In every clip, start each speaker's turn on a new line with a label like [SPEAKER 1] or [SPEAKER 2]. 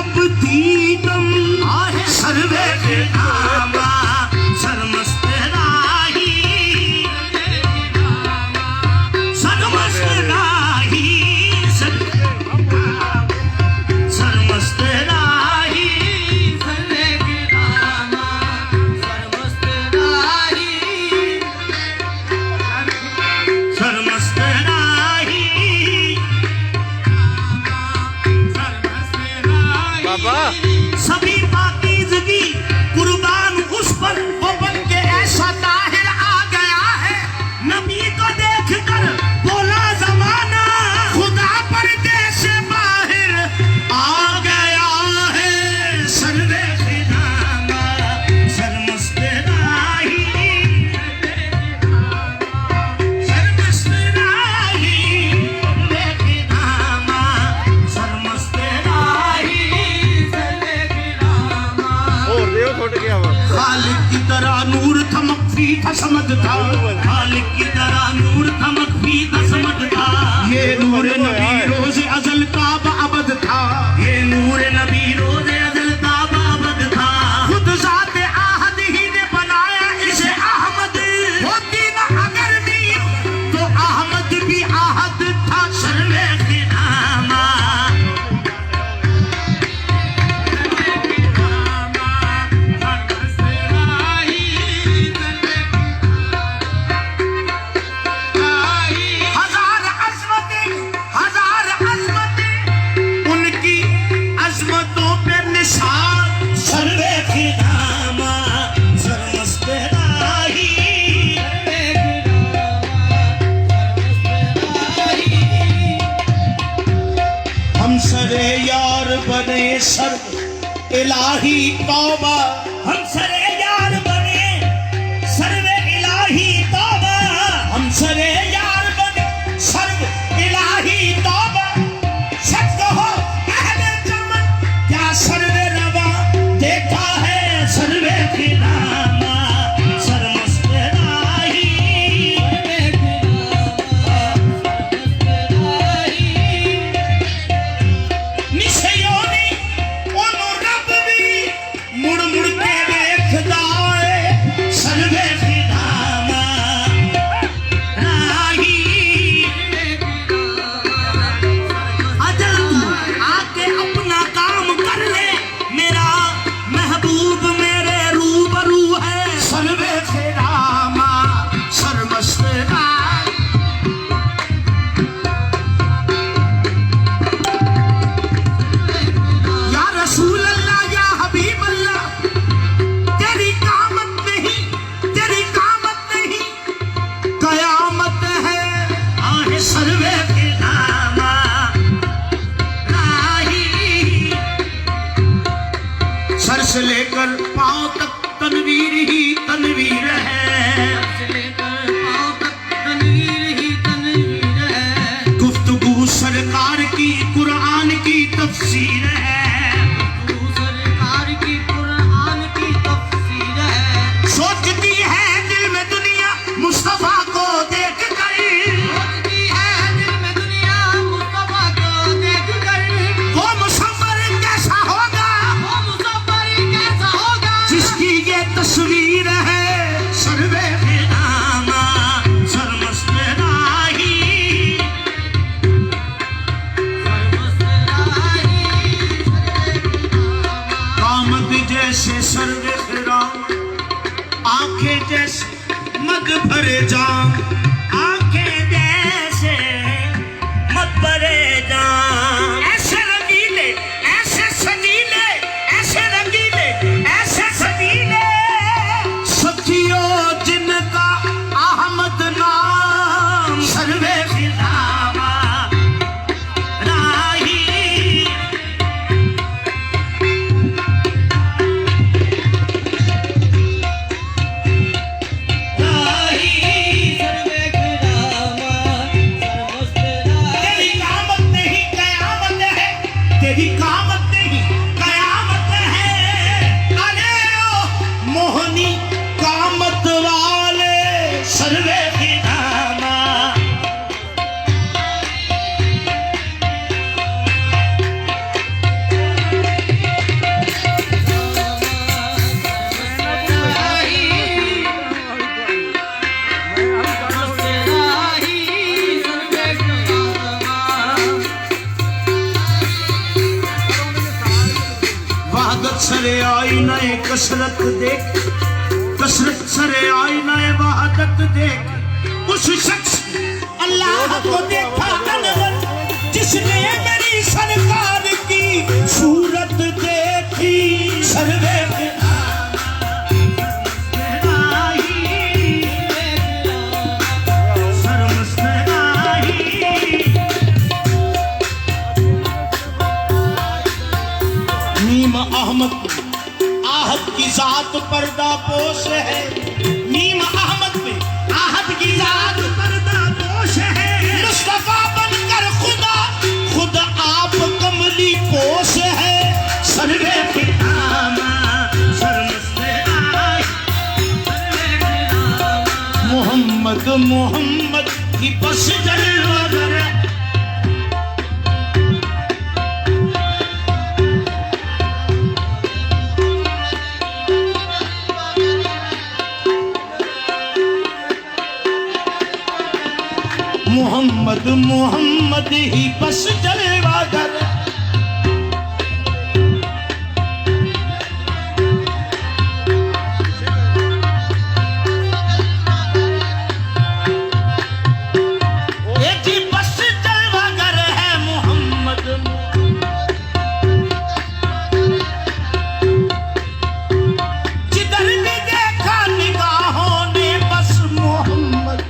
[SPEAKER 1] जब दीदम सर्वे नामा सरमस्त राही सरमस्त राही सरमस्त राही सरमस्त राही
[SPEAKER 2] बाबा
[SPEAKER 1] सभी पाकीज़गी कुर्बान उस पर वो बन के ऐसा ताहिर आ गया है। नबी को देखकर बोला जमाना खुदा परदेश बाहिर आ गया है। सर्वे खिदामा सरमस्त राही सरमस्त राही सर्वे खिदामा सरमस्त राही
[SPEAKER 2] और देव छोड़ गया वो
[SPEAKER 1] खालिक की तरह नूर थमक भी था समझ था खालिक की तरह नूर थमक भी था समझ था। ये नूर नबी रोज अजल का अबद था ये नूर नबी रोज अजल का अबद था। खुद जात आहद ही ने बनाया इसे अहमद होती ना अगर भी तो अहमद भी आहद था। सर्वे खिदामा हजार अजमतें उनकी अजमतों पे निशान। सर्वे खिदामा सरमस्त राही हम सरे यार बने सर्व इलाही तौबा हम सरे यार बने सर्वे इलाही तौबा हम सरे यार बने सर्व इलाही तौबा। सच कहो अहले चमन क्या सर्वे रवा देखा है। सर्वे खिदामा सरमस्त राही निशयोनी ओनो रब भी मुड़ मुड़ के देखदा है। सर्वे खिदामा राही अजल तू आके अपना काम कर ले मेरा महबूब मेरे रूबरू है। सर्वे खिदामा सरमस्त राही या रसूल अल्लाह या हबीब अल्लाह तेरी कामत नहीं कयामत है। आहे सर्वे खिदामा राही सर से लेकर पांव तक तनवीर ही तनवीर है। गुफ्तगू सरकार की कुरान की तफसीर है। सोचती है दिल में दुनिया मुस्तफा को देख कर वो मुसव्वर कैसा होगा जिसकी ये तस्वीर है। सर्वे खिदामा सरमस्त राही कामत जैसे सर्वे खिदाम आंखें जैसे मद भरे जाम आंखें जैसे मत भरे जाम। ऐसे रंगीले ऐसे सजीले ऐसे रंगीले ऐसे सजीले सखियों जिनका अहमद नाम। सर्वे खिदामा राही राही सर्वे वहादत सरे आईना कसरत देख, कसरत सरे आईना वहादत देख। उस शख्स अल्लाह को देखा अनवर जिसने मेरी सरकार की सूरत देखी। सर्वे अहमद आहद की जात पर्दा पोश है। मीम अहमद में आहद की जात पर्दा पोश है। मुस्तफा बनकर खुदा खुद आप कमली पोश है। सर्वे पितामा सरमस्ते आए, मोहम्मद मोहम्मद की बस जलवागर। मोहम्मद मोहम्मद ही बस जलवागर। एक ही बस जलवागर है मोहम्मद। जिधर भी देखा निगाहों ने बस मोहम्मद।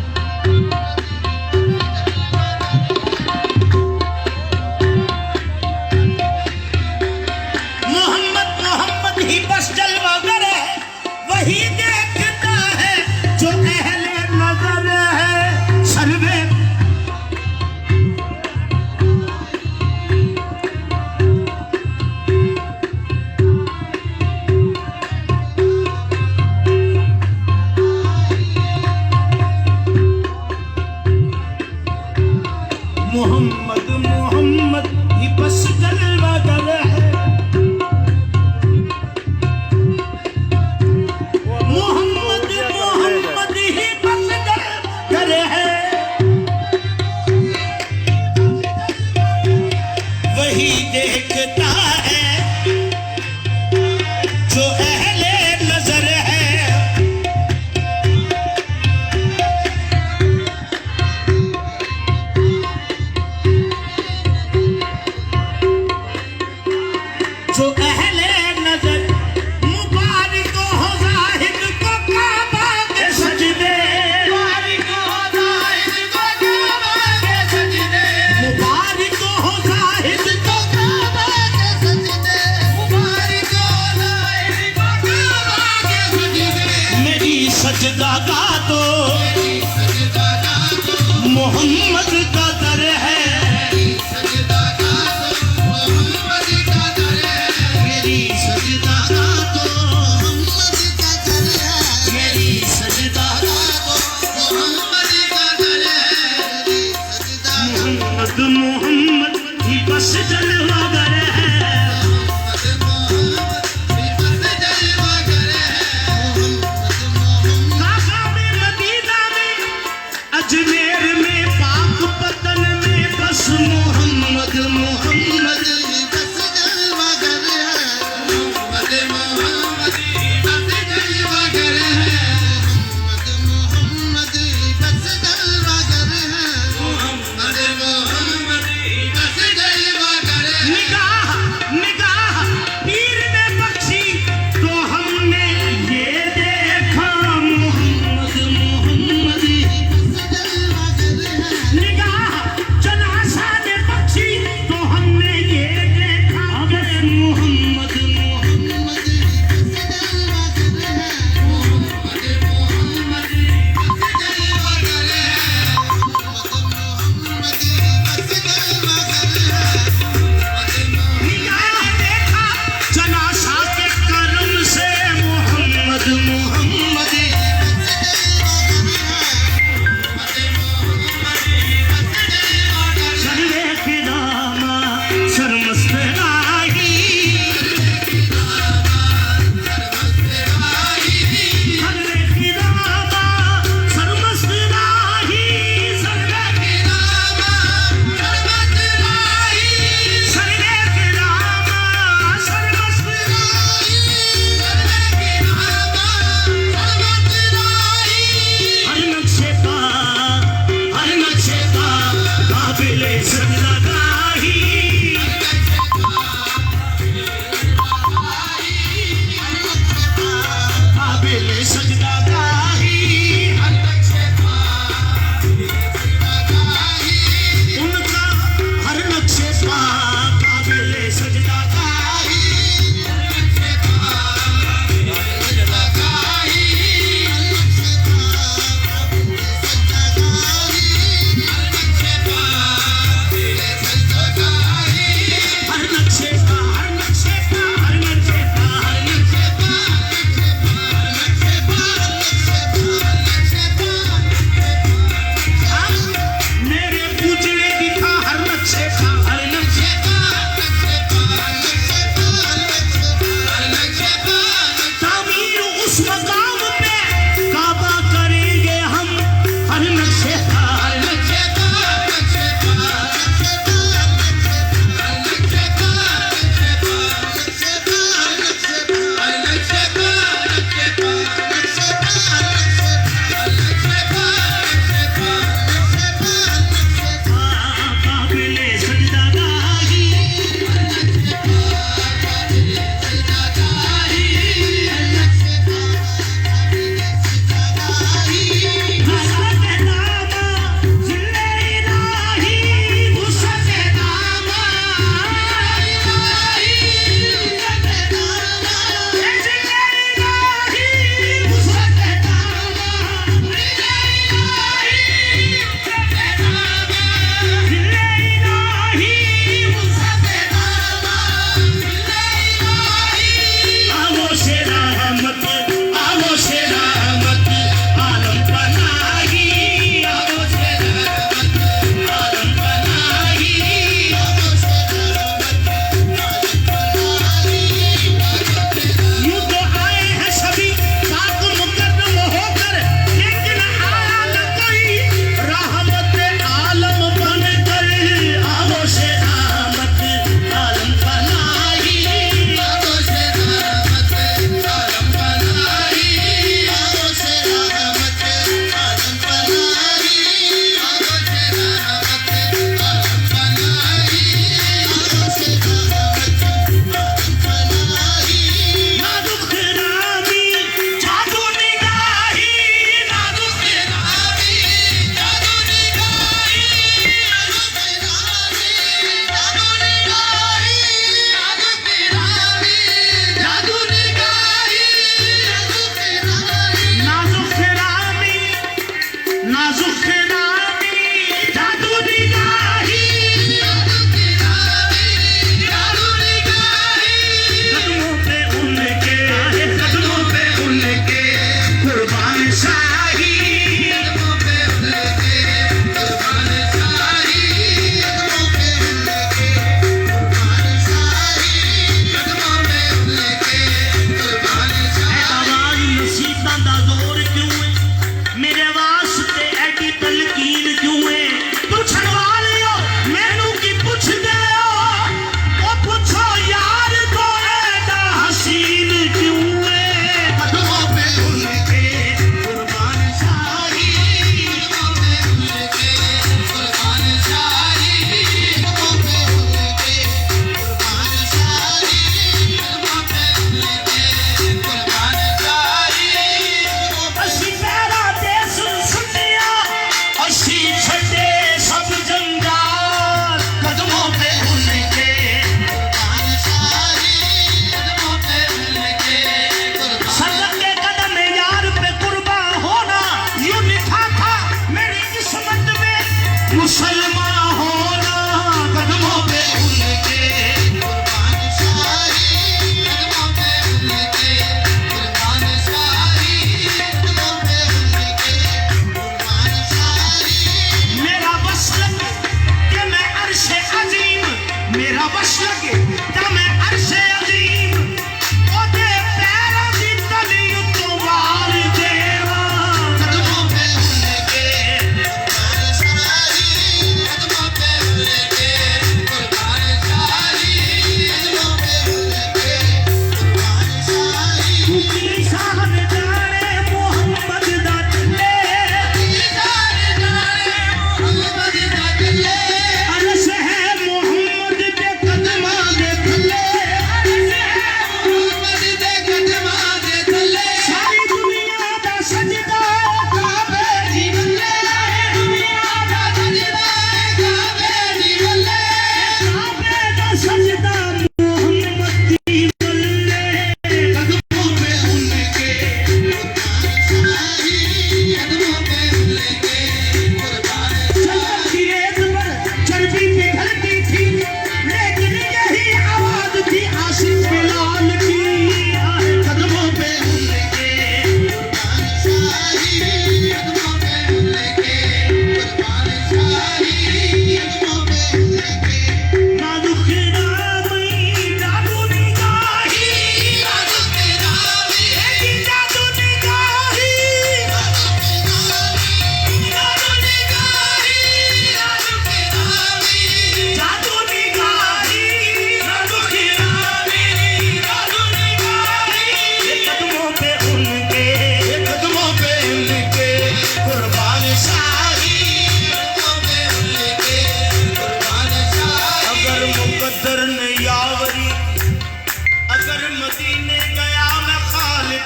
[SPEAKER 1] अगर मदीने गया मैं खालिद,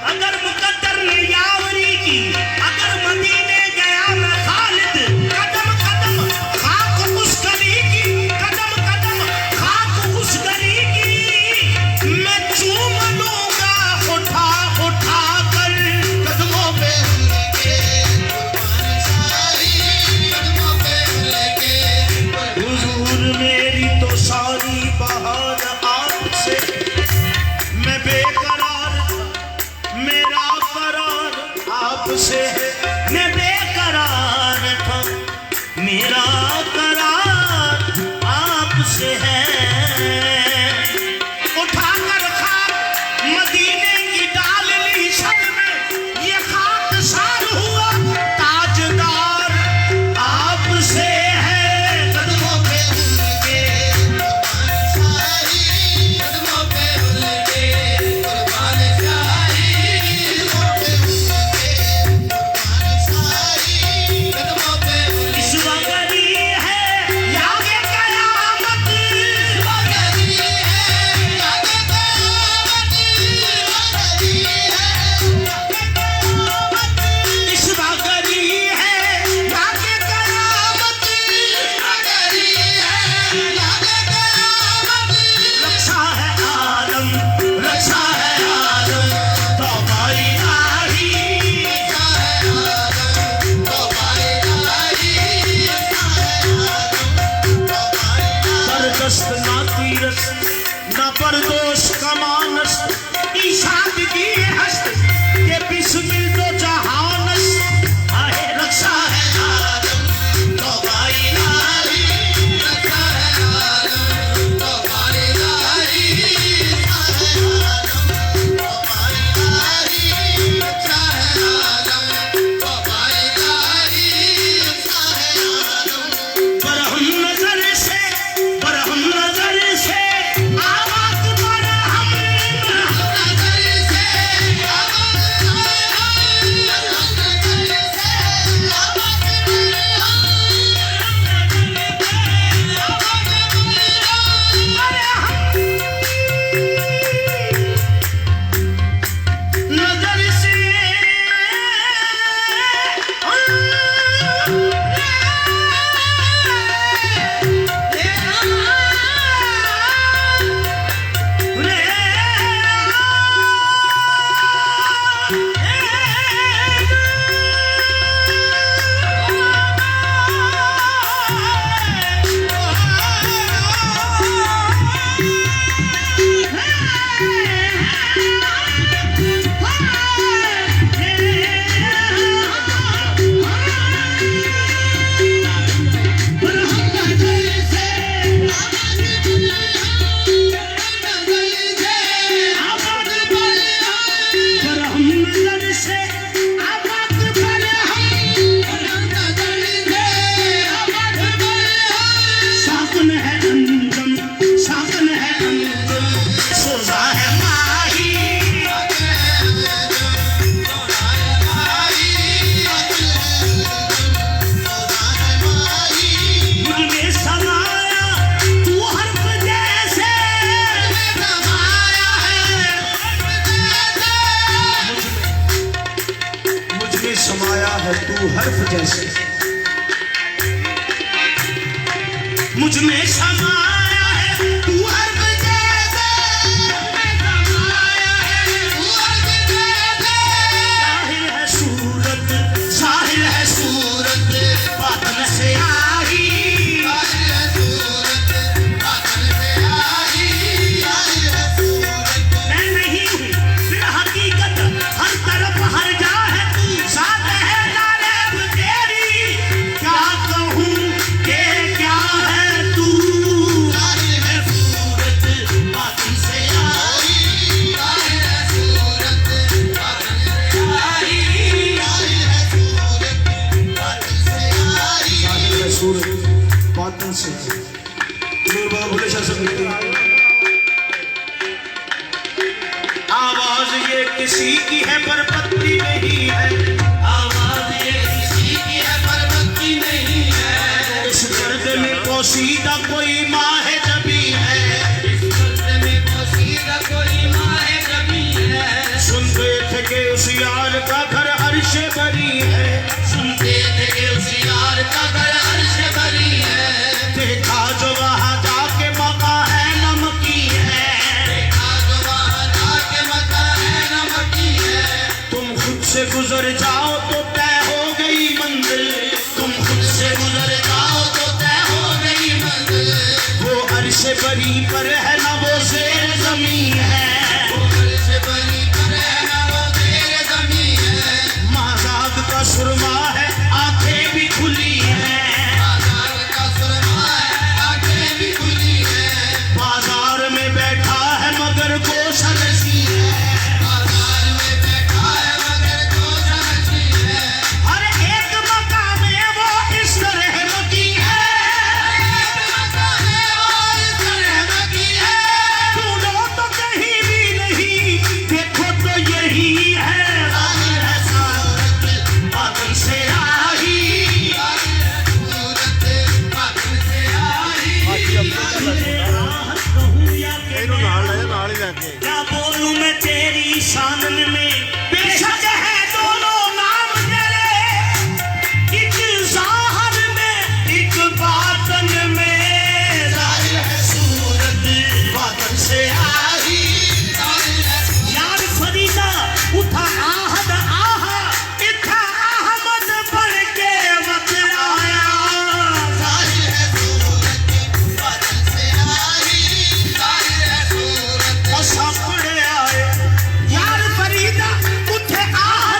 [SPEAKER 1] अगर मुकद्दर ने यावरी की, अगर मदीने गया मैं खालिद, कदम कदम खाक उस गली की, कदम कदम खाक उस गली की, मैं चूम लूंगा उठा उठा कर कदमों पे लेके, कदमों पे लेके। हुजूर मेरी तो सारी बहार आपसे, मैं बेकरार था, मेरा करार आपसे है, मैं बेकरार था, मेरा करार आपसे है। उठा कर खाक मदीने की डाल ली शब में, ये खाक सार हुआ ताजदार आपसे है। कदमों पे उनके कदमों पे उनके कुर्बान शाही, कदमों पे उनके कुर्बान शाही, कदमों पे उनके। इस वगरी है यागे कयामत, इस वगरी है यागे कयामत, इस वगरी है यागे कयामत, रक्षा है आलम, रक्षा है आलम, तौबा इलाही, बरदस्त ना तीरस ना परदोष का मानस, ईशादगी हस्त के बिस्मिल दो जहानस, आहे रक्षा है आलम, तौबा इलाही, रक्षा है आलम, तौबा इलाही, रक्षा है आलम, तौबा इलाही, रक्षा है आलम, तौबा इलाही, रक्षा है आलम। बरहम नजर से, बरहम नजर से आवाज बरहम नजर से, नजर से शासन है अंजम, शासन है अंजम, सोजा है माही, मुझ में समाया तू हर्फ जैसे, समाया है मुझ में समाया है तू हर्फ जैसे, मुझ में समाया है तू हर्फ जैसे, समाया है तू हर्फ जैसे। जाहिर है सूरत, जाहिर है सूरत, बातन से आई, जाहिर है सूरत, बातन से आई, जाहिर है सूरत। मैं नहीं हूँ फिर हकीकत, हर तरफ हर जा है तू, साथ है नारेब तेरी, क्या कहूँ के क्या है तू, जाहिर है सूरत, बातन से आई, जाहिर है सूरत, बातन से आई, जाहिर है सूरत, बातन से आई, जाहिर है सूरत, बातन से। बाबा भोले शाह साहब लिखते हैं, आवाज ये किसी की है पर पत्ती नहीं है, आवाज ये किसी की है पर पत्ती नहीं है, इस दर्द में पोशीदा कोई माँ है जबी है, इस दर्द में पोशीदा कोई के उस यार का घर अर्श बरी है, सुनते थे कि उस यार का घर अर्श बरी है। देखा जो वहाँ जाके मका है नमकी है, देखा जो वहाँ जाके मका है नमकी है। तुम खुद से गुजर जाओ तो तय हो गई मंजिल, तुम खुद से गुजर जाओ तो तय हो गई मंजिल। वो अर्श बरी पर है ना वो ज़ेर ज़मीन है, वो अर्श बरी पर है ना वो ज़ेर ज़मीन है। माज़ाग का सुरमा है आंखें भी खुली है, माज़ाग का सुरमा है आंखें भी खुली है। बाजार में बैठा है मगर गोशा नशी है, बाजार में बैठा है मगर गोशा नशी है। हर एक मकाम में वो इस तरह मकी है, एक मकाम में वो इस तरह मकी है। ढूंढो तो कहीं भी नहीं, देखो तो यही है। ज़ाहिर है सूरत बादल से आई, ज़ाहिर है सूरत बादल से आई। आहत कहूँ या कि
[SPEAKER 2] ਇਹਨੂੰ ਨਾਲ ਲੈ ਜਾ, ਨਾਲ ਹੀ ਲੈ ਕੇ
[SPEAKER 1] क्या बोलूं मैं तेरी शान में, बेशक है दोनों नाम तेरे, एक ज़ाहिर में एक बातन में। ज़ाहिर है सूरत बादल से आई, यार फरीदा उठा आहद आहा, इथा अहमद बन के बतलाया। ज़ाहिर है सूरत बादल से आई, ज़ाहिर है सूरत सापड़े आए। यार फरीदा उठे आह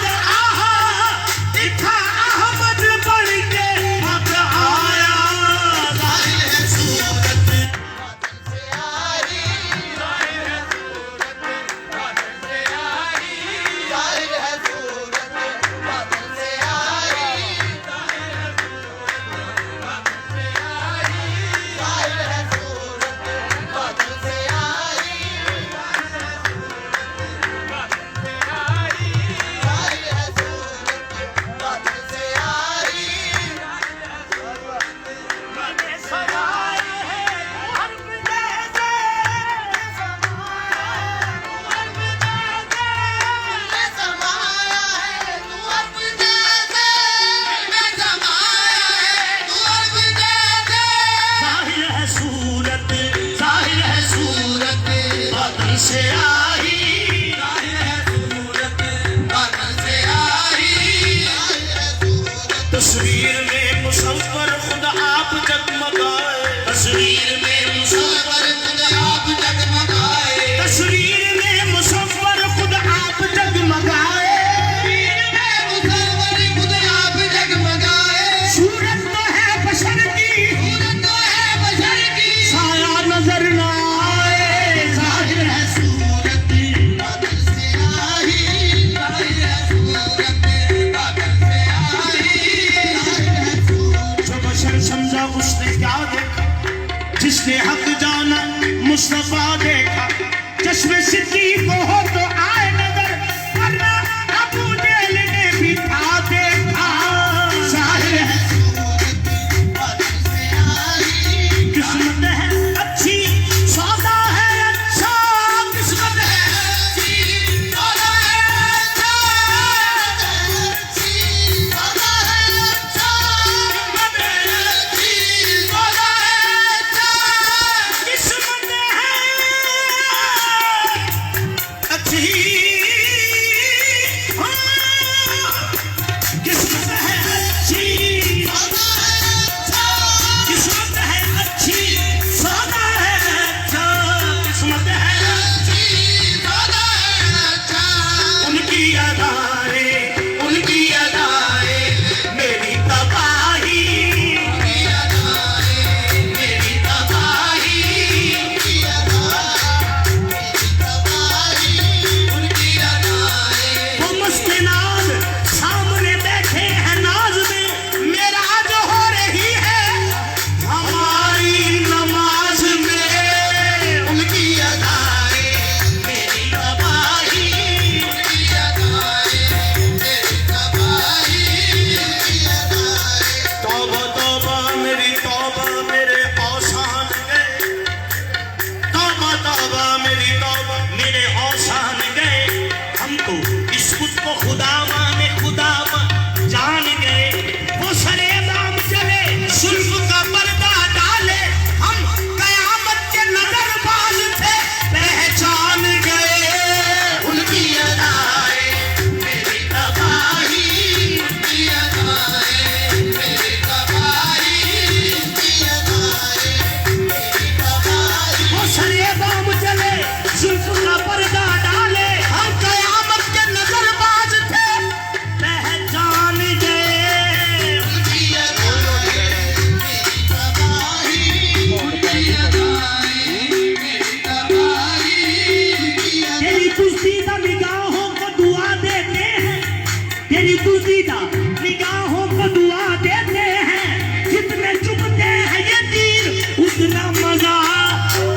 [SPEAKER 1] सीधा निगाहों को दुआ देते हैं, जितने चुभते हैं ये तीर उतना मजा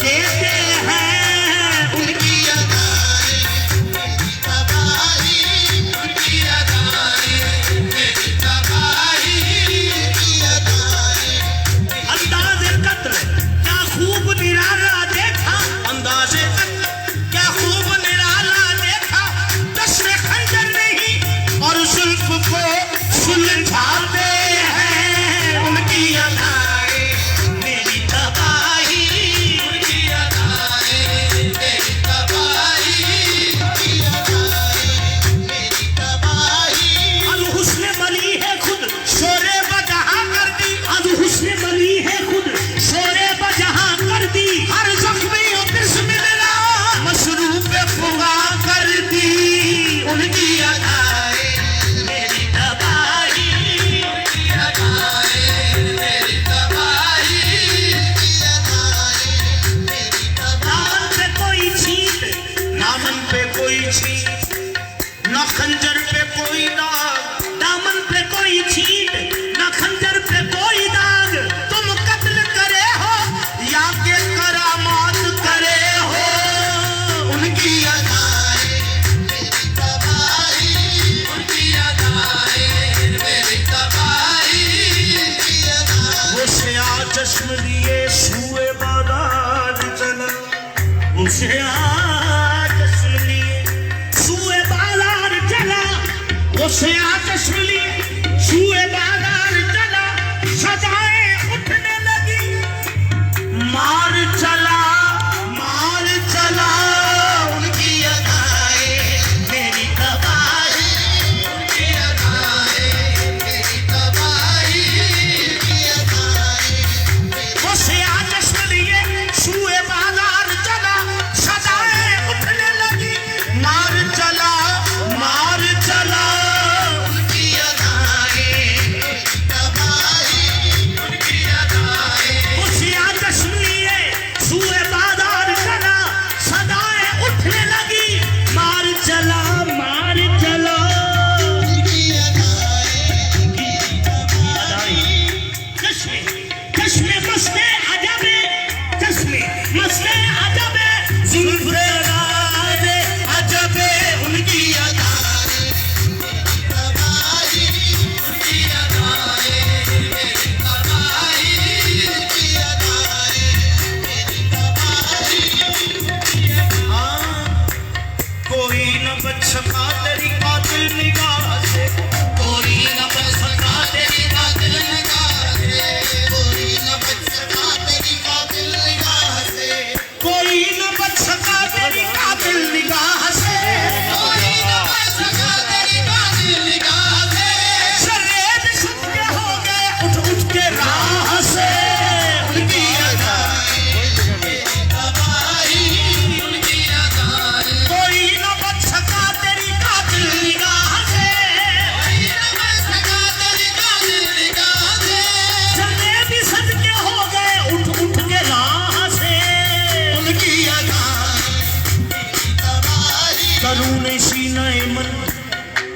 [SPEAKER 1] देते हैं। उनकी अदाएं मेरी तबाही, उनकी अदाएं मेरी तबाही, उनकी अदाएं। अंदाज़े कत्ल क्या खूब निराला देखा, अंदाज़े कत्ल क्या खूब निराला देखा, जश्न खंजर नहीं और जुल्फ को सुलझाते हैं। उनकी अदाएं मेरी तबाही, उनकी अदाएं मेरी तबाही, उनकी अदाएं मेरी तबाही। अल हुस्न बली है खुद शोरे बजहां कर दी, अल हुस्न बली है खुद शोरे बजहां कर दी, हर जख्मी बिस्मिल्लाह मशरूब फुगा कर दी। उनकी अदाएं मेरी तबाही, उनकी अदाएं मेरी तबाही, उनकी अदाएं मेरी तबाही। दामन पे कोई छींट, दामन पे कोई छींट, न खंजर पे कोई दाग, दामन पे कोई छींट न खंजर पे कोई दाग। तुम कत्ल करे हो या के करामात करे हो। उनकी अदाएं मेरी तबाही, उनकी अदाएं मेरी तबाही, उनकी अदाएं। वो शिया चश्म लिए सूए बाजार चला, वो शिया चश्म लिए सूए बाजार चला, वो शिया चश्म लिए सूए बाजार चला, सजाएं उठने लगी, मार चला, मार चला। उनकी अदाएं मेरी तबाही, उनकी अदाएं मेरी तबाही, उनकी अदाएं। वो शिया चश्म लिए सूए बाजार चला, सजाएं उठने लगी, मार चला, मार चला। उनकी अदाएं तबाही, उनकी अदाएं। उसिया चश्म लिए सूए बाजार चला, सदाएं उठने लगी, मार चला, मार चला। उनकी अदाएं चश्मे, चश्मे मस्ते अजबे, चश्मे मस्ते अजबे, जुल्फ़े राज़े अजबे। उनकी अदाएं तबाही, उनकी अदाएं मेरी तबाही, उनकी अदाएं मेरी तबाही। हाँ, कोई न बच सका तेरी कातिल निगाह से, कोई न बच सका तेरी कातिल निगाह से, कोई न बच सका तेरी कातिल निगाह से, कोई न बच सका तेरी कातिल निगाह से, कोई न बच सका तेरी कातिल निगाह से। शर्रेद सुनके हो गए उठ उठ के राह से। उनकी अदाएं मेरी तबाही, उनकी अदाएं। कोई न बच सका तेरी कातिल निगाह से, कोई न बच सका तेरी कातिल निगाह से। शर्रेद सदके हो गए उठ उठ के राह से। उनकी अदाएं मेरी तबाही। दरूने सीने मन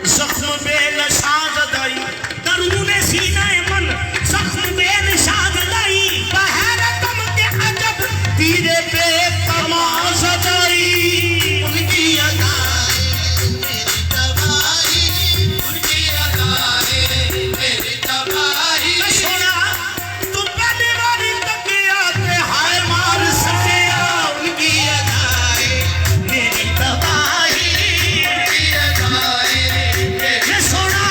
[SPEAKER 1] जख्म बेनशाद दाई, दरूने सीने मन जख्म बेनशाद दाई, बहरतम के अजब तीरे पे तमाश दाई। उनकी अदाएं मेरी तबाही, उनकी अदाएं मेरी तबाही। सोना तू पहली बारी तकिया पे हाय मार सकिया। उनकी अदाएं मेरी तबाही, उनकी अदाएं। ये सोना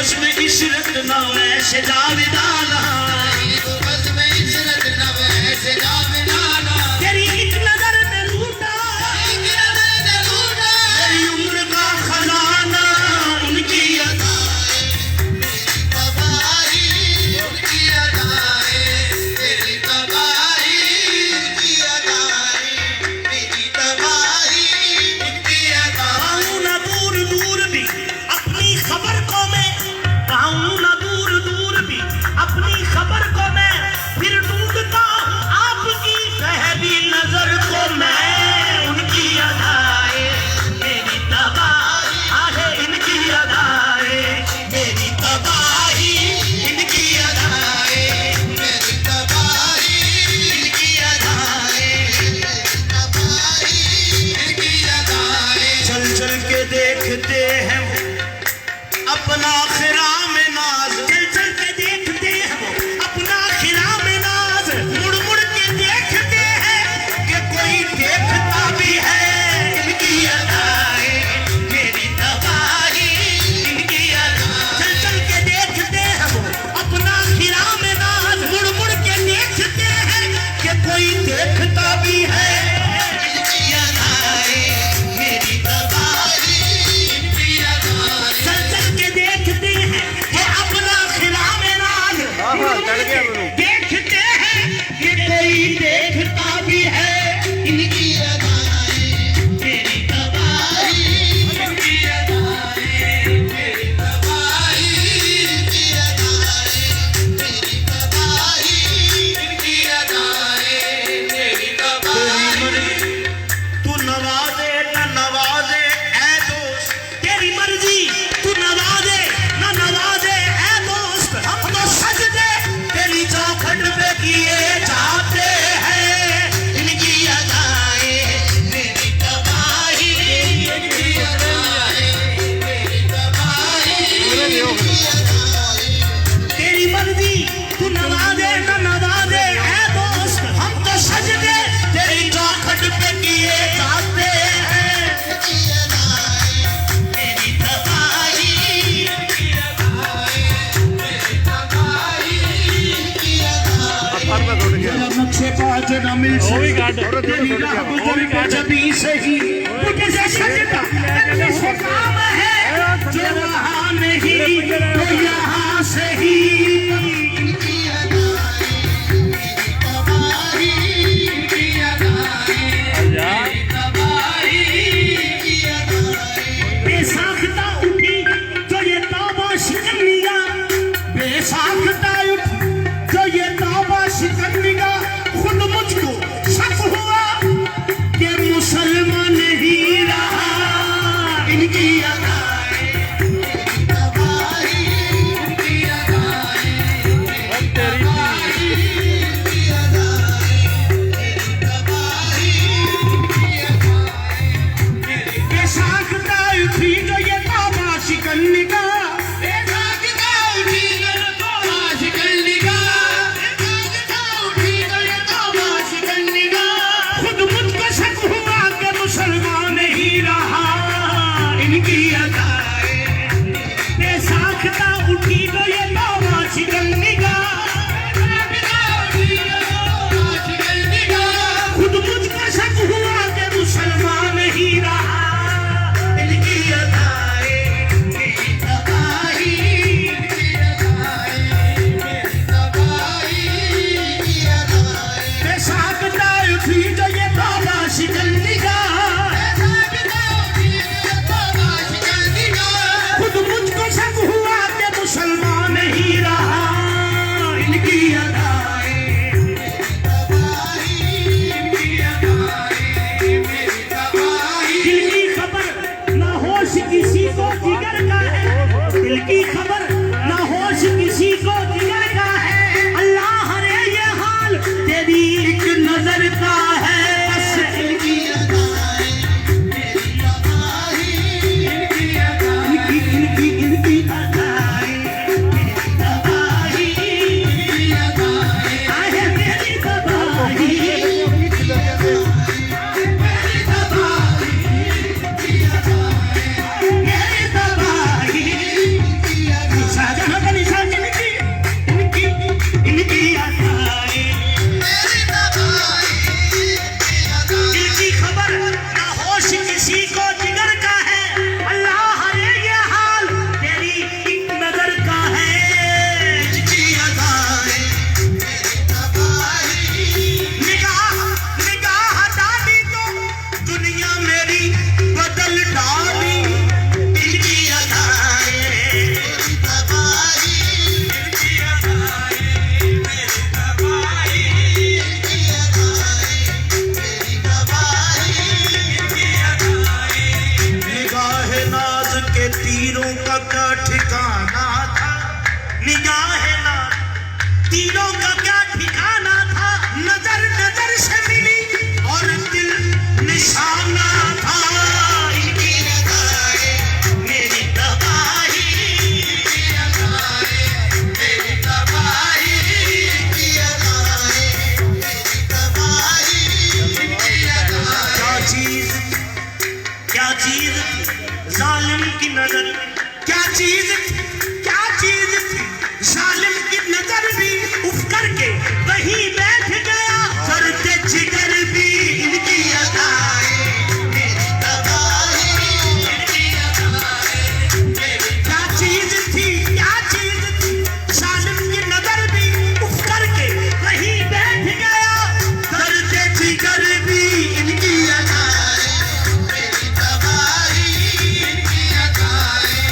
[SPEAKER 1] बज़्म इशरत न वैसे जावेदाना, तेरी एक नजर ने लूटा तेरी उम्र का खजाना, उनकी अपना खिरा में नाज, चल चल के देखते हैं वो अपना खिरा में नाज, मुड़ मुड़ के देखते हैं कि कोई देखता भी है, इनकी अदाएं मेरी तबाही, इनकी अदाएं चल चल के देखते हैं वो अपना खिरा में नाज, मुड़ मुड़ के देखते हैं कि कोई देखता भी है, इनकी अदाएं मेरी तबाही, इनकी अदाएं चल चल के देखते हैं कि अपना खिला में नाज, देखते हैं कि कोई देखता भी है, इनकी अदाएं मेरी तबाही, इनकी अदाएं मेरी तबाही, इनकी अदाएं मेरी तबाही, इनकी अदाएं मेरी तबाही। तू नवाजे न नवाजे ऐ दोस्त, तेरी मर्जी तू नवाजे न नवाजे ऐ दोस्त, हम तो सजदे तेरी चौखट पे किए जाते हैं, इनकी अदाएं मेरी तबाही, इनकी अदाएं मेरी तबाही, इनकी अदाएं तेरी मर्जी तू नवाजे न नवाजे ऐ दोस्त, हम तो सजदे तेरी चौखट पे किए जाते हैं, इनकी अदाएं मेरी तबाही, इनकी अदाएं मेरी तबाही, इनकी अदाएं नक्शे बाज न मिल तेरी राह गुजर के जबी से ही तुझसे सजदा करने से काम है, जो वहाँ नहीं तो यहाँ से ही, इनकी अदाएं मेरी तबाही, इनकी अदाएं मेरी तबाही, इनकी अदाएं बेसाख्ता उठी जो ये तौबा शिकनिया, बेसाख्ता उठी जो ये तौबा शिकनिया, खुद मुझको शक हुआ कि मुसलमान नहीं रहा, इनकी अदाएं मेरी तबाही, इनकी अदाएं मेरी तबाही, इनकी अदाएं मेरी तबाही, इनकी अदाएं मेरी बेसाख्ता उठी जो ये तौबा शिकनिया, बेसाख्ता उठी जो ये तौबा शिकनिया, बेसाख्ता उठी जो ये तौबा शिकनिया, खुद मुझको शक हुआ कि मुसलमान नहीं रहा, इनकी अदाएं बेसाख्ता उठी जो ये तौबा शिकनिया, खुद मुझको शक हुआ कि मुसलमान नहीं रहा, इनकी अदाएं मेरी तबाही, इनकी अदाएं मेरी तबाही, इनकी अदाएं बेसाख्ता उठी जो ये तौबा शिकनिया, खुद मुझको शक हुआ कि मुसलमान नहीं रहा, इनकी अदाएं मेरी तबाही, इनकी अदाएं मेरी तबाही। दिल की खबर न होश किसी को जिगर का है, दिल की खबर न होश किसी को जिगर का है, अल्लाह ने ये हाल तेरी एक नजर का है, बस इनकी अदाएं मेरी तबाही, इनकी अदाएं इनकी अदाएं मेरी तबाही, इनकी अदाएं आहे मेरी तबाही, मेरी तबाही, मेरी तबाही, मेरी तबाही, नमाज के तीरों का क्या ठिकाना था, निगाह ना तीरों का क्या ठिकाना था, नजर नजर से मिली और दिल निशाना था। इनकी अदाएं मेरी तबाही, इनकी अदाएं मेरी तबाही, इनकी अदाएं मेरी तबाही, इनकी अदाएं। क्या चीज जालिम की नजर, क्या चीज थी जालिम की नजर भी उफ करके वहीं बैठ गया, करते जिगर भी इनकी अदाएं मेरी तबाही, इनकी अदाएं मेरी। क्या चीज थी जालिम की नजर भी उफ करके वहीं बैठ गया, करते जिगर भी इनकी अदाएं मेरी तबाही, इनकी अदाएं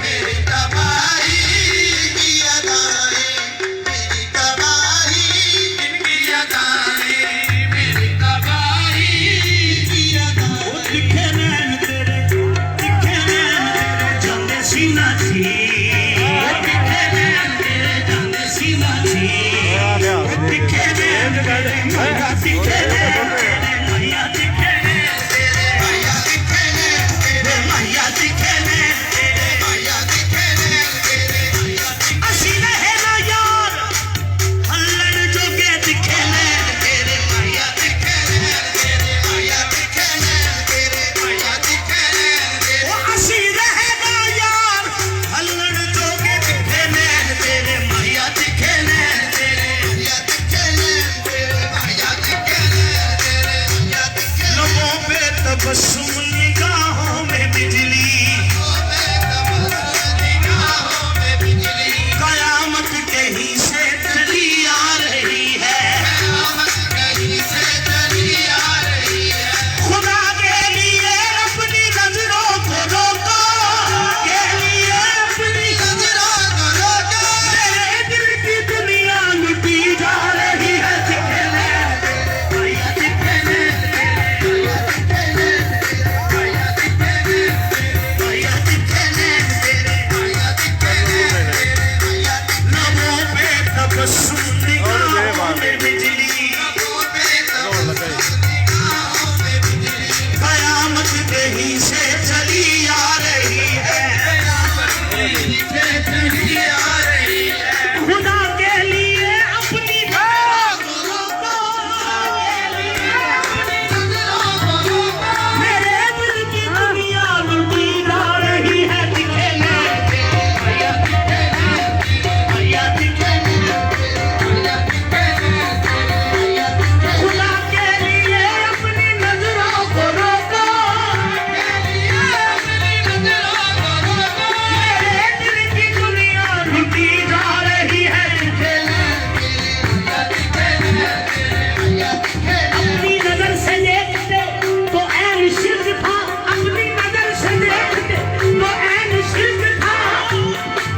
[SPEAKER 1] मेरी तबाही, इनकी अदाएं मेरी तबाही, इनकी अदाएं मेरी तबाही, इनकी अदाएं। वो दिखे नैन तेरे जाने सीना थी, वो दिखे नैन तेरे जाने सीना थी, वो दिखे नैन तेरे मैया दिखे नैन तेरे, मैया दिखे नैन तेरे, मैया दिखे नैन तेरे, मैया दिखे नैन तेरे, मैया दिखे नैन तेरे। असी रहे ना यार हल्लड़ जोगे दिखे नैन तेरे, मैया दिखे नैन तेरे, मैया दिखे नैन तेरे, मैया दिखे नैन तेरे। वो असी रहे ना यार हल्लड़ जोगे दिखे नैन तेरे, मैया दिखे नैन तेरे, मैया दिखे नैन तेरे, मैया दिखे नैन तेरे, मैया दिखे। लबों पे तबस्सुम निगाहों में बिजली, कयामत कहीं से चली आ रही है, खुदा के लिए अपनी नजरों को रोको, के लिए अपनी नजरों को रोको। मेरे दिल की दुनिया लुटी जा रही है, दिखे नैन तेरे, मैया दिखे नैन तेरे, मैया दिखे नैन तेरे, मैया दिखे नैन तेरे, मैया दिखे नैन तेरे, मैया दिखे नैन तेरे, मैया। लबों पे तबस्सुम निगाहों में बिजली, कयामत कहीं से चली आ रही है, खुदा के लिए अपनी मेरे दिल की दुनिया लुटी जा रही है, दिखे नैन तेरे, मैया दिखे नैन तेरे, मैया दिखे नैन तेरे, मैया दिखे नैन तेरे, मैया दिखे। खुदा के लिए अपनी नजरों को रोको, मेरे दिल की दुनिया लुटी जा रही है, दिखे नैन तेरे, मैया दिखे नैन तेरे, मैया दिखे। अपनी नजर से देखते तो ऐन शिर्क था, अपनी नजर से देखते तो ऐन शिर्क था,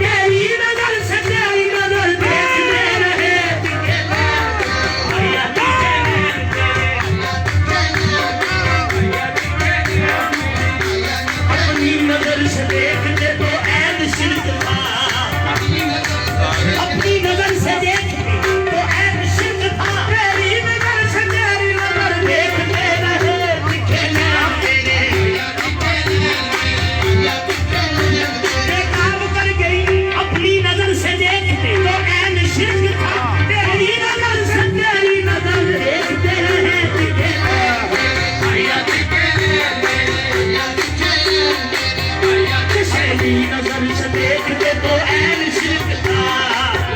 [SPEAKER 1] तेरी नजर से तेरी नजर देखते रहे, दिखे नैन तेरे, मैया दिखे नैन तेरे, मैया दिखे नैन तेरे, मैया दिखे नैन तेरे। अपनी नजर से देखते तो ऐन शिर्क था, अपनी नजर से देखते तो ऐन शिर्क था, तेरी नजर से तेरी नजर देखते रहे, दिखे नैन तेरे, मैया दिखे नैन तेरे, मैया दिखे नैन तेरे। काम कर गई अपनी नजर से देखते तो ऐन शिर्क था, तेरी नजर से तेरी नजर देखते रहे, दिखे नैन तेरे, मैया दिखे नैन तेरे, मैया दिखे नैन तेरे, मैया दिखे। तेरी नजर से देखते तो ऐन शिर्क था,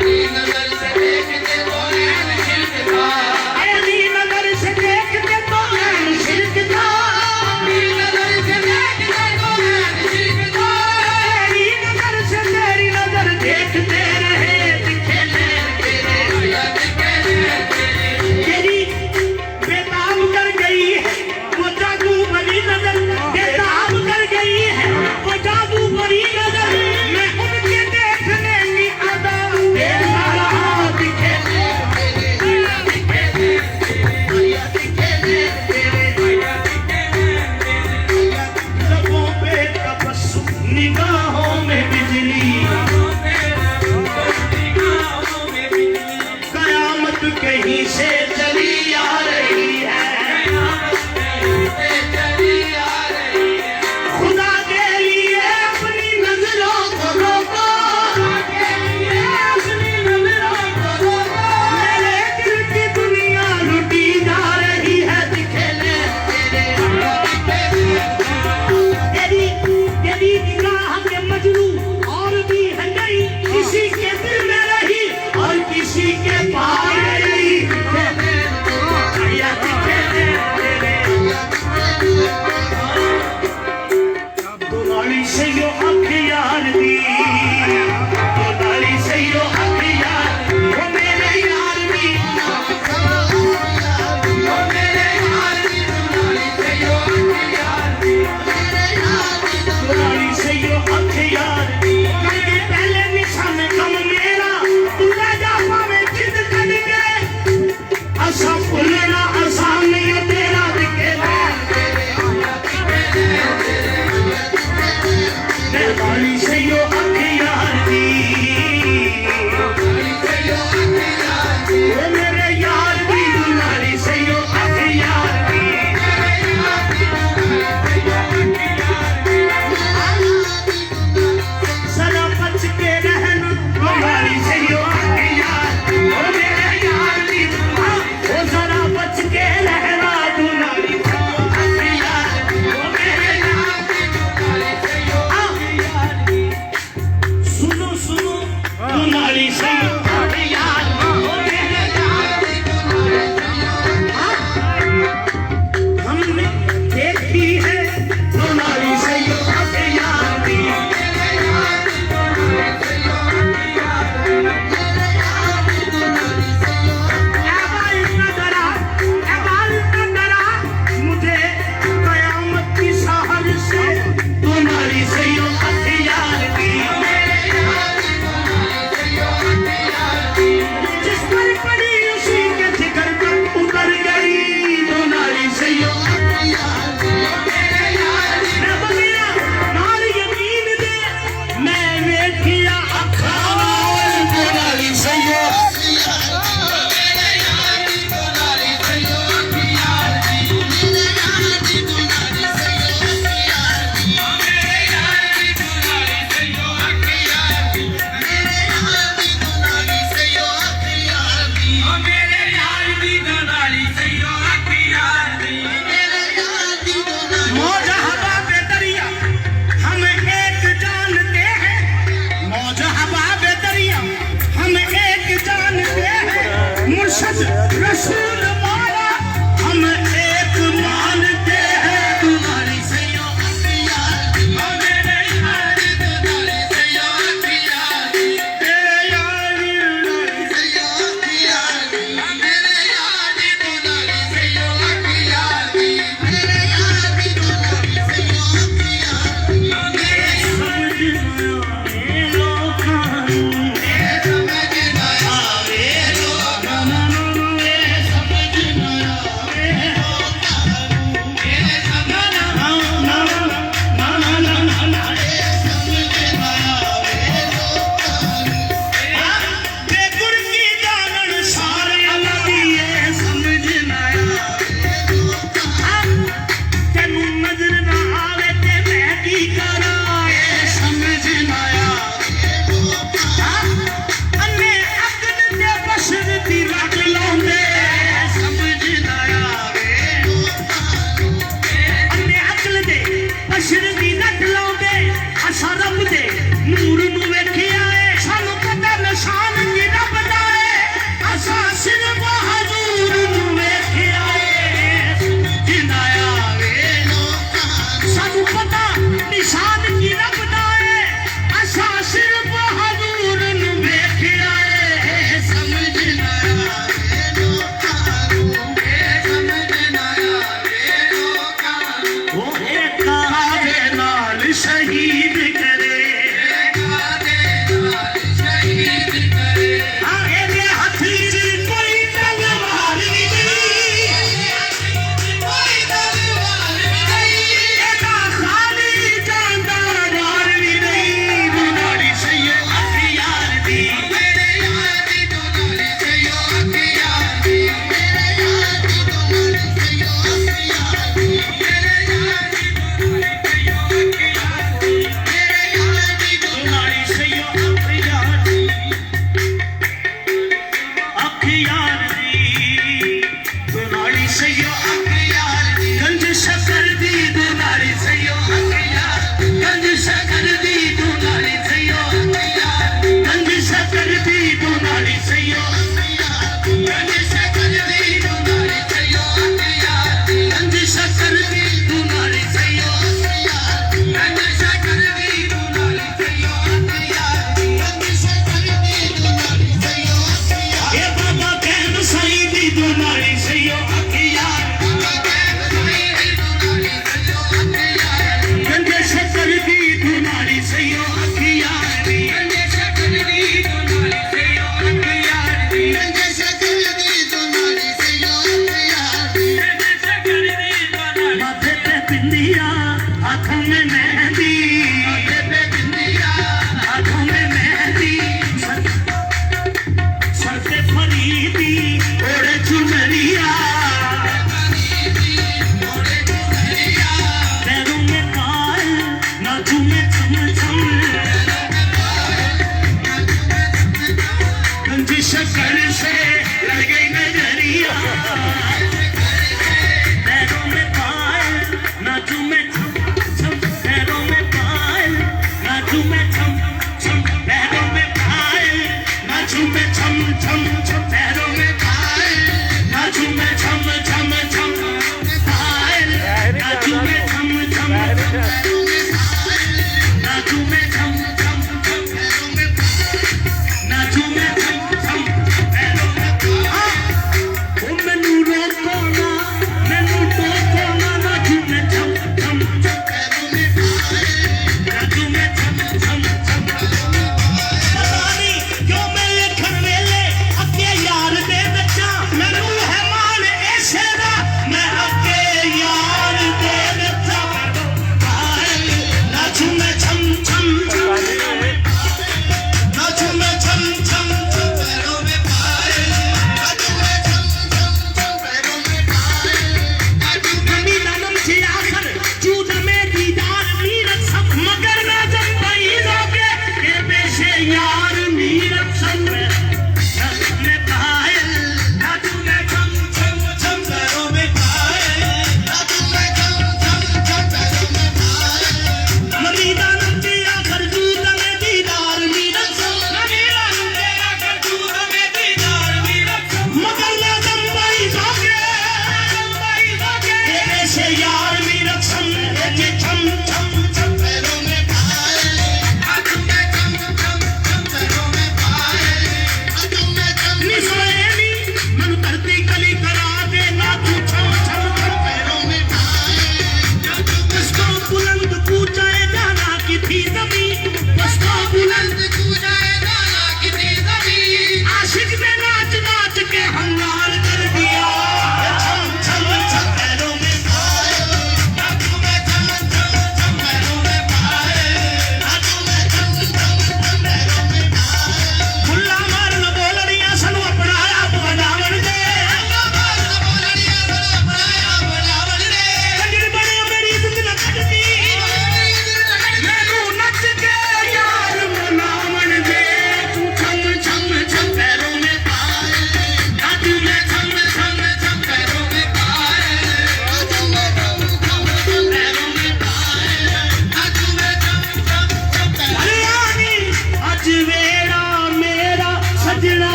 [SPEAKER 1] तेरी नजर से देखते तो ऐन शिर्क था, तेरी नजर से देखते तो ऐन शिर्क था, तेरी नजर से देखते तो ऐन शिर्क था, तेरी नजर से तेरी नजर देखते रहे, दिखे नैन तेरे, मैया दिखे नैन तेरे। तेरी बेताब कर गई है वो जादू भरी नजर, बेताब कर गई है वो जादू भरी नजर, मैं उनके देखने की निगाहों में बिजली, कयामत कहीं से चली आ रही है। खुदा के लिए अपनी नजरों को रोको, मेरे दिल की दुनिया लुटी जा रही है। दिखे ले तेरी निगाह के मजनू और भी है नहीं, किसी के दिल में रही और किसी के पार रही। दुनाली से यो अखियार दी, दुनाली से यो अखियार, वो मेरे यार दी, वो मेरे यार दी, दुनाली से यो अखियार दी, दुनाली से यो अखियार दी। करके पहले निशान कम मेरा, तू राजा पावे जिद कर के, असा भुलना आसान नहीं है तेरा। दिखे दुनाली से यो अखियार दी, वो मेरे यार दी, दुनाली से यो अखियार दी। सदा बच के रहना, दुनाली से यो अखियार, वो मेरे यार दी, वो सदा बच के रहना, दुनाली से यो अखियार, वो मेरे यार दी, दुनाली से यो अखियार दी। सुनो सुनो दुनाली से यो अखियार, वो मेरे यार दी, हमने देखी है दुनाली से यो अखियार दी। मुझे कयामत की सहर से दुनाली से यो अखियार दी। जिस पर पड़ी उसी के जिगर तक उतर गई, दुनाली से यो अखियार दी। मैं बगिया नाल यकीन दे, मैं वेखिया अखां नाल, दुनाली से यो मौज हवा पे दरिया हम एक जानते हैं, मौज हवा पे दरिया हम एक जानते हैं, मुर्शद रसूल मौला हम एक मानते हैं। दुनाली से यो अखियार दी, ओ मेरे यार दुनाली से यो अखियार दी, मेरे यार दुनाली से यो अखियार दी, मेरे यार दुनाली से यो अखियार दी, मेरे यार दुनाली से यो अखियार दी। मैं छम छम जिस शक्कर से लग गई नजरिया पैरों में पायल नाचूं मैं छम छम पैरों में पायल नाचूं मैं छम छम पैरों में पायल नाचूं मैं छम छम छम पैरों में पायल नाचूं मैं छम छम छम पायल नाचूं मैं छम छम नाचूं मैं छम छम छम पैरों में नाचूं मैं छम छम पैरों में ओ मैनू रोको ना मैनू टोको ना नाचूं मैं छम छम छम पैरों में नाचूं मैं छम छम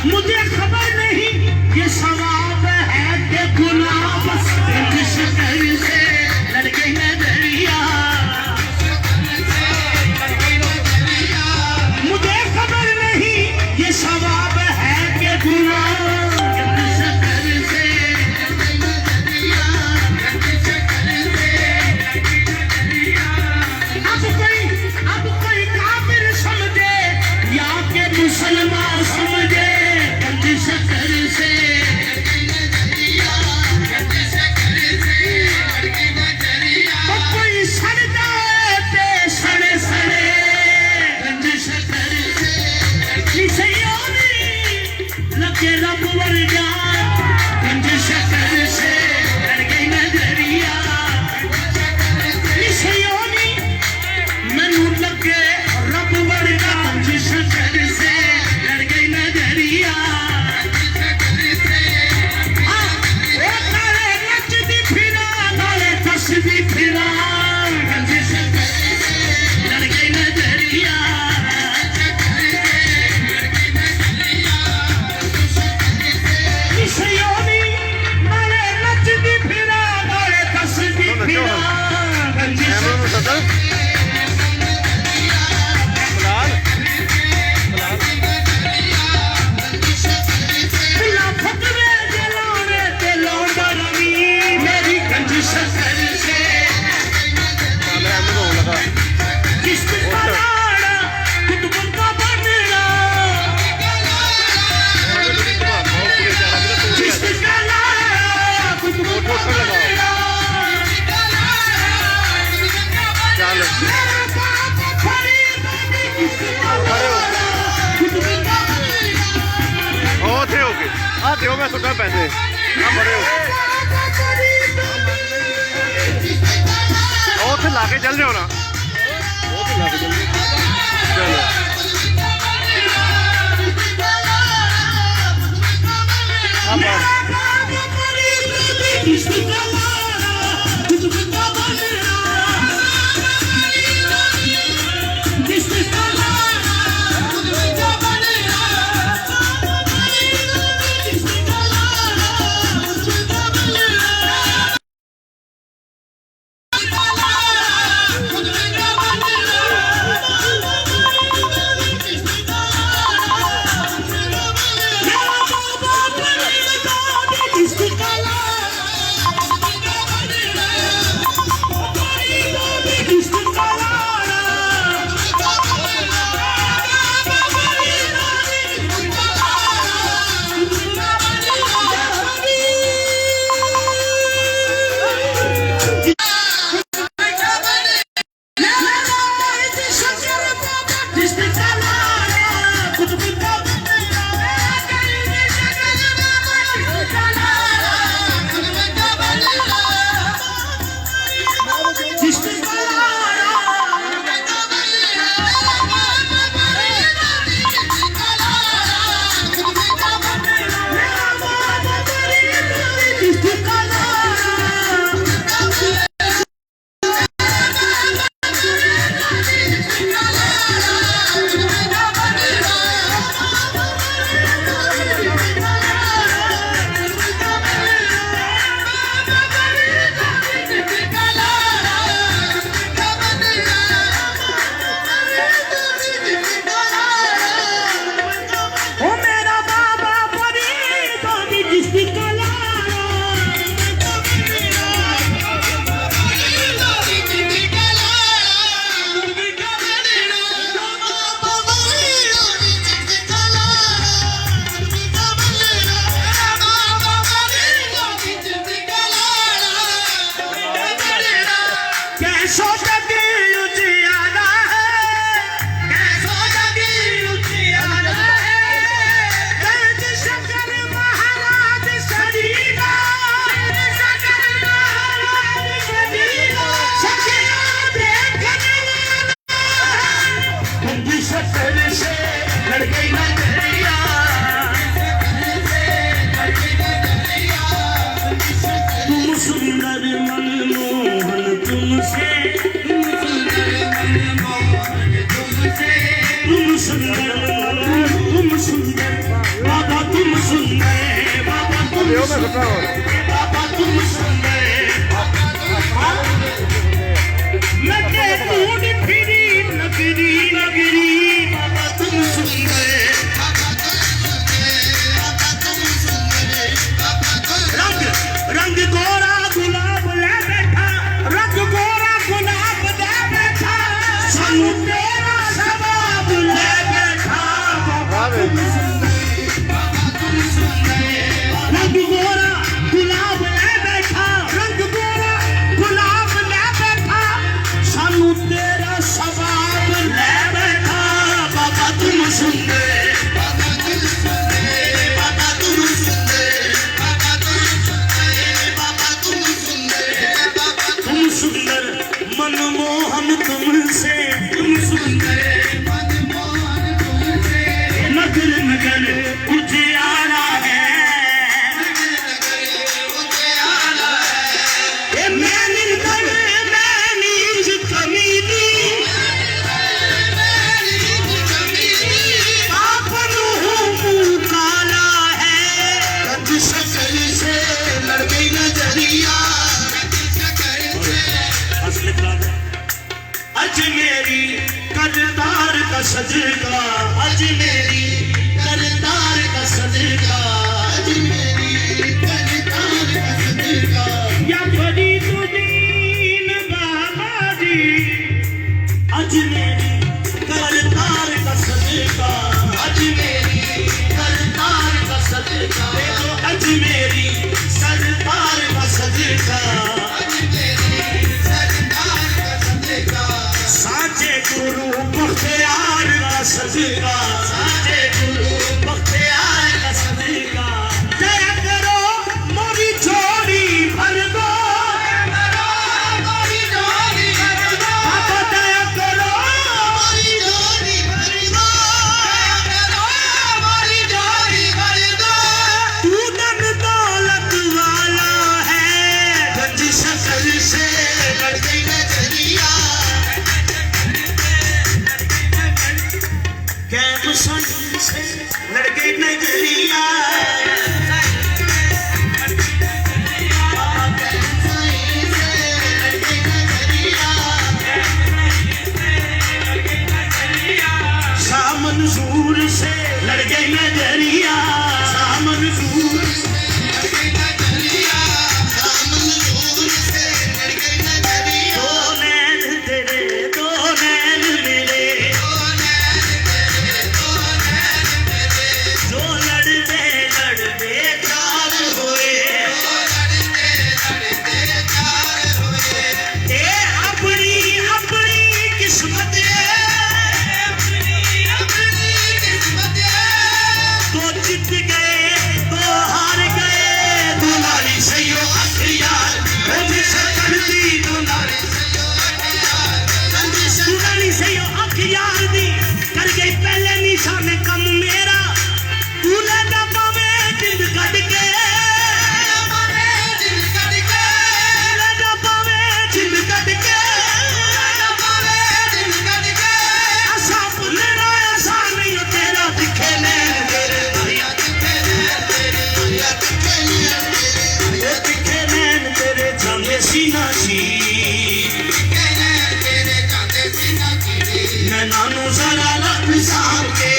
[SPEAKER 1] मुझे खबर नहीं ये सवाब है कि गुनाह, बस जिस घर से लड़ गई नजरिया। मुझे खबर नहीं ये सवाब है कि गुनाह, जिस घर से अब कोई काफिर समझे या के मुसलमान समझे, जिस घर से तो कोई सड़ जाए ते सड़े सड़े, जिस घर से योनी लगे रब वर्गा, जिस घर से लड़ गई नजरिया। इस योनी मैनू लगे रब वर्गा, जिस घर से लड़ गई नजरिया। वो नाले नचदी फिरा, नाले हंसदी फिरा, जिस घर से लड़ गई नजरिया। इस योनी नाले नचदी फिरा, नाले हंसदी फिरा, जिस
[SPEAKER 2] कैमरा में सदर
[SPEAKER 1] फिला फकरे जलाने ते लौंडा रवि, मेरी गंजिश घर से
[SPEAKER 2] लगा
[SPEAKER 1] किस्त का लाड़ा कुतुब का बनना, किस्त का लाड़ा कुतुब का बनना।
[SPEAKER 2] चल
[SPEAKER 1] मेरा बाप फरीद दी किस्त का लाड़ा कुतुब का बनना।
[SPEAKER 2] थे हो गए आ दो मैं सुना पैसे आ बड़े हो थे ला के चल जाओ ना ला के चल चलो हाँ बस सुंदर
[SPEAKER 1] बाबा तुम सुंदर मैं ढूंढ फिरी नगरी नगरी बाबा तुम सुंदर रंग रंग गोरा गुलाब ले बैठा रंग गोरा गुलाब ले बैठा सानू तेरा सवाब ले बैठा बाबा तुम सुंदर रंग गोरा गुलाब ले बैठा रंग गोरा गुलाब ले बैठा सानू तेरा सवाब ले बैठा बाबा तुम सुंदर मनमोहन तुमसे तुम सुंदर नगर नगर उजियारा है ये मैंने कर मैंने कमीनी आपन हूँ काला है कंज शक्ल से लड़ गई नजरिया अज मेरी करदार का सजगा अज मेरी करदार का सजगा अज मेरी करदार का सजगा या बड़ी तुदीन बाबा जी अज मेरी करदार का सजगा अज मेरी करदार का सजगा अज मेरी सरदार का सजगा साचे गुरु बख्तियार का सदका साचे गुरु बख्तियार का सदका दया करो मोरी झोली भर दो मोरी झोली भर दो बाबा दया करो मोरी झोली भर दो दया करो मोरी झोली भर दो तू धन दौलत वाला है गंज शक्ल से लड़ गई नजरिया से लड़के नजरिया सामंजूर से लड़के नजरिया सामंजूर दो नैन तेरे दो नैन मेरे नानू जरा लख साहब के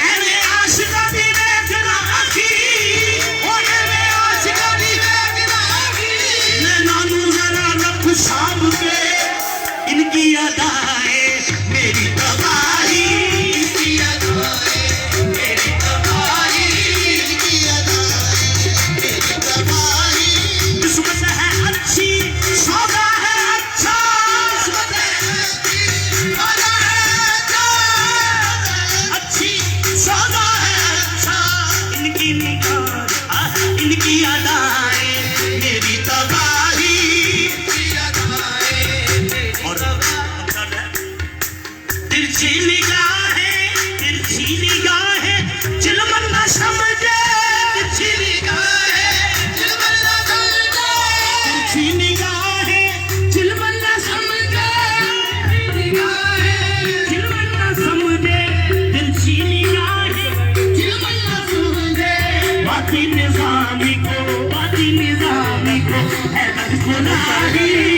[SPEAKER 1] एवे आशिका दी देखना अखी ओ एवे आशिका दी देखना अखी नानू जरा लख साहब के इनकी अदाएं मेरी तबाही इनकी अदाएं मेरी तबाही इनकी अदाएं मेरी तबाही किस्मत है अच्छी सौदा है अच्छा किस्मत है अच्छी सौदा है अच्छा इनकी निगाह इनकी अदाएं मेरी तबाही और तिरछी निगाहें चिलमन न समझे तिरछी निगाहें चिलमन न समझे तिरछी निगाहें चिलमन न समझे निगाहें चिलमन न समझे तिरछी खुदा ही